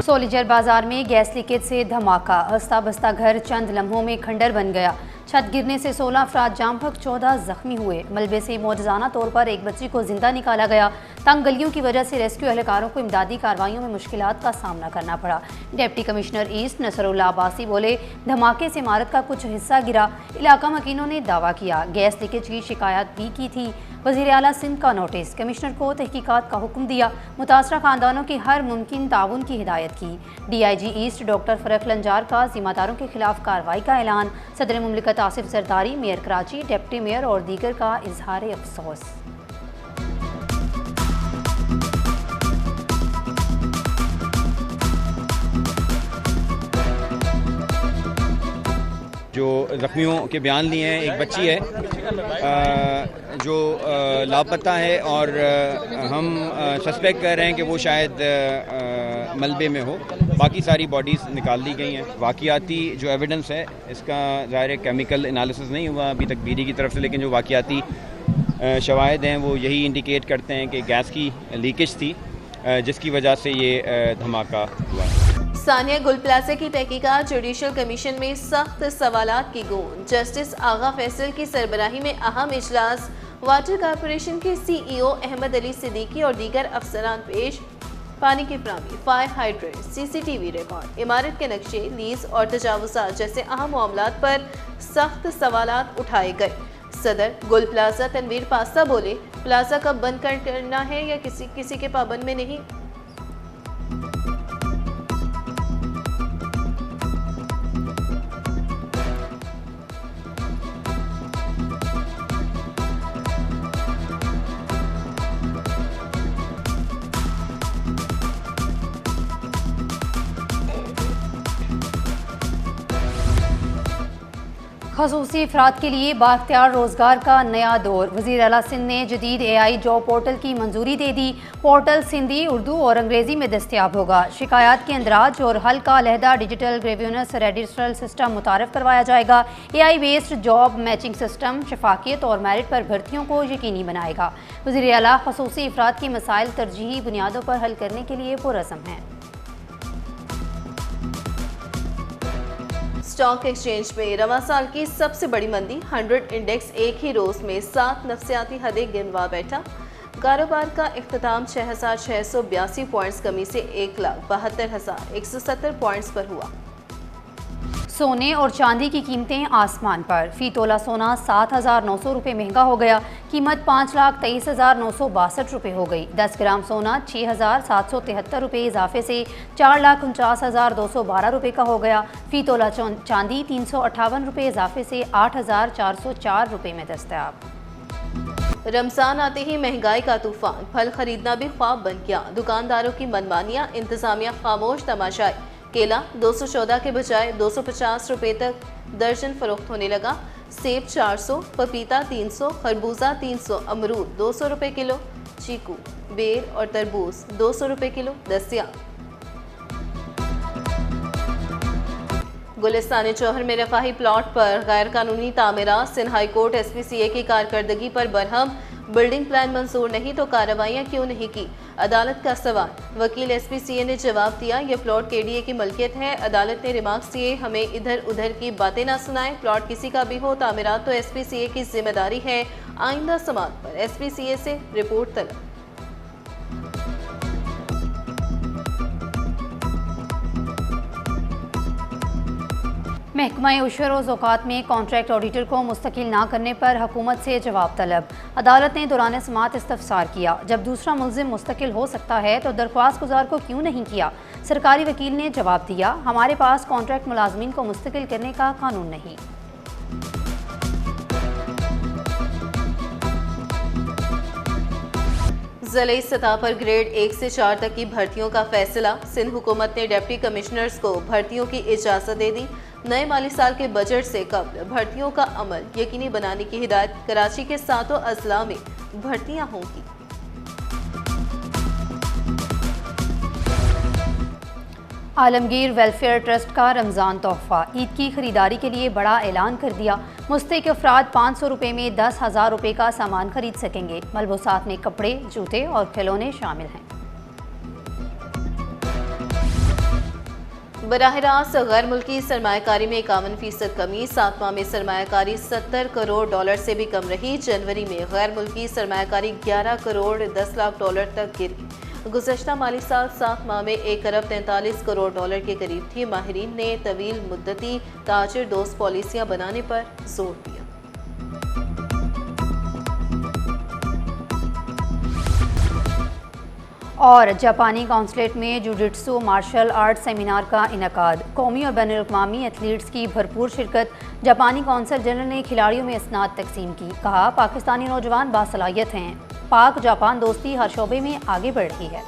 सोलीजर बाजार में gas leakage से धमाका, अस्ता बस्ता घर चंद लम्हों में खंडर बन गया। छत गिरने से 16 अफराद जाम बहक 14 जख्मी हुए। मलबे से मौजज़ाना तौर पर एक बच्ची को जिंदा निकाला गया। तंग गलियों की वजह से रेस्क्यू एहलकारों को इमदादी कार्रवाइयों में मुश्किलात का सामना करना पड़ा। Deputy commissioner east Nasrullah Abbasi बोले, धमाके से इमारत का कुछ हिस्सा गिरा। इलाका मकीनों ने दावा किया गैस लीकेज की शिकायत भी की थी। वज़ीर आला सिंध का नोटिस, कमिश्नर को तहकीकात का हुक्म दिया। मुतासरा खानदानों की हर मुमकिन ताउन की हिदायत की। DIG ईस्ट डॉक्टर फरक लंजार का जिम्मेदारों के खिलाफ कार्रवाई का ऐलान। सदर मुमलिकत Asif Zardari, mayor Karachi, deputy mayor और दीगर का इजहार अफसोस। जो जख्मियों के बयान लिए हैं, एक बच्ची है जो लापता है और हम सस्पेक्ट कर रहे हैं कि वो शायद मलबे में हो। बाकी सारी बॉडीज़ निकाल ली गई हैं। वाक़ियाती जो एविडेंस है इसका ज़ाहिर केमिकल एनालिसिस नहीं हुआ अभी तक बीडी की तरफ से, लेकिन जो वाक़ियाती शवाहिद हैं वो यही इंडिकेट करते हैं कि गैस की लीकेज थी जिसकी वजह से ये धमाका हुआ। सानिया गुल प्लाजा की तहकीकात जुडिशल कमीशन में सख्त सवालात की गूंज। जस्टिस आगा फैसल की सरबराही में अहम इजलास। वाटर कॉरपोरेशन के CEO अहमद अली सिद्दीकी और दीगर अफसरान पेश। पानी की फ्राहमी, फायर हाइड्रेंट, CCTV रिकॉर्ड, इमारत के नक्शे, लीज और तजावुज़ात जैसे अहम मामलात पर सख्त सवालात उठाए गए। सदर गुल प्लाजा तनवीर पास्ता बोले, प्लाजा कब बंद करना है या किसी के पाबंद में नहीं। खसूसी अफराद के लिए बाख्तियार रोज़गार का नया दौर। वज़ीर आला सिंध ने जदीद AI जॉब पोर्टल की मंजूरी दे दी। पोर्टल सिंधी, उर्दू और अंग्रेज़ी में दस्तियाब होगा। शिकायत के अंदराज और हल का अलहदा डिजिटल ग्रेवियस रजिस्ट्रल सिस्टम मुतारफ़ करवाया जाएगा। AI based job matching system शफाकियत और मेरिट पर भर्तियों को यकीनी बनाएगा। वज़ीर आला खसूसी अफराद की मसाइल तरजीही बुनियादों पर हल करने के लिए पुरज़्म हैं। स्टॉक एक्सचेंज में रवा साल की सबसे बड़ी मंदी। 100 इंडेक्स एक ही रोज में 7 नफ्सियाती हदें गिनवा बैठा। कारोबार का इख्तिताम 6,682 पॉइंट्स कमी से 1,72,170 पॉइंट्स पर हुआ। सोने और चांदी की कीमतें आसमान पर। फी तोला सोना 7,900 रुपये महंगा हो गया। कीमत 5,23,962 रुपये हो गई। 10 ग्राम सोना 6,773 रुपये इजाफे से 4,49,212 रुपये का हो गया। फी तोला चांदी 358 रुपये इजाफे से 8,404 रुपये में दस्तयाब। रमजान आते ही महंगाई का तूफान, फल खरीदना भी ख्वाब बन गया। दुकानदारों की मनमानियां, इंतजामिया खामोश तमाशाई। केला 214 के बजाय 250 रुपये तक दर्जन फरोख्त होने लगा। सेब 400, पपीता 300, खरबूजा 300, अमरूद 200 रुपये किलो, चीकू, बेर और तरबूज 200 रुपये किलो दस्तियाब। गुलिस्तान जौहर में रफाही प्लॉट पर गैर कानूनी तामीरात। सिंध हाई कोर्ट SPCA की कारकर्दगी पर बरहम। बिल्डिंग प्लान मंजूर नहीं तो कार्रवाइयाँ क्यों नहीं की, अदालत का सवाल। वकील SPCA ने जवाब दिया, यह प्लॉट KDA की मलकियत है। अदालत ने रिमार्क्स दिए, हमें इधर उधर की बातें ना सुनाएं। प्लॉट किसी का भी हो, तामीरात तो SPCA की जिम्मेदारी है। आइंदा समात पर SPCA से रिपोर्ट तलब। महकमा उशर और ज़कात में कॉन्ट्रैक्ट ऑडिटर को मुस्तकिल ना करने पर हुकूमत से जवाब तलब। अदालत ने दौरान समाअत इस्तफसार किया, जब दूसरा मुल्ज़िम मुस्तकिल हो सकता है तो दरख्वास्त गुजार को क्यों नहीं किया। सरकारी वकील ने जवाब दिया, हमारे पास कॉन्ट्रैक्ट मुलाजमीन को मुस्तकिल करने का कानून नहीं। ज़िले सतह पर ग्रेड 1 से 4 तक की भर्तियों का फैसला। सिंध हुकूमत ने डिप्टी कमिश्नर्स को भर्तियों की इजाज़त दे दी। नए माली साल के बजट से कबल भर्तियों का अमल यकीनी बनाने की हिदायत। कराची के 7 अजला में भर्तियां होंगी। आलमगीर वेलफेयर ट्रस्ट का रमज़ान तोहफा। ईद की खरीदारी के लिए बड़ा ऐलान कर दिया। मुस्तहिक अफराद 500 रुपये में 10,000 रुपये का सामान खरीद सकेंगे। मलबूसात में कपड़े, जूते और खिलौने शामिल हैं। बराह रास्त गैर मुल्की सरमायाकारी में 51% कमी, 7 माह में सरमायाकारी $70 करोड़ से भी कम रही। जनवरी में गैर मुल्की सरमायाकारी $11 करोड़ 10 लाख तक गिरी। गुज़श्ता माली साल 7 माह में $1 अरब 43 करोड़ के करीब थी। माहिरीन ने तवील मुद्दती ताजिर दोस्त पॉलिसियाँ बनाने पर जोर दिया। और जापानी कौंसलेट में जुडिट्सु मार्शल आर्ट सेमिनार का इनकाद। कौमी और बैनुल-अक़वामी एथलीट्स की भरपूर शिरकत। जापानी कौंसल जनरल ने खिलाड़ियों में इसनाद तकसीम की। कहा, पाकिस्तानी नौजवान बासलाहियत हैं। पाक जापान दोस्ती हर शोबे में आगे बढ़ रही है।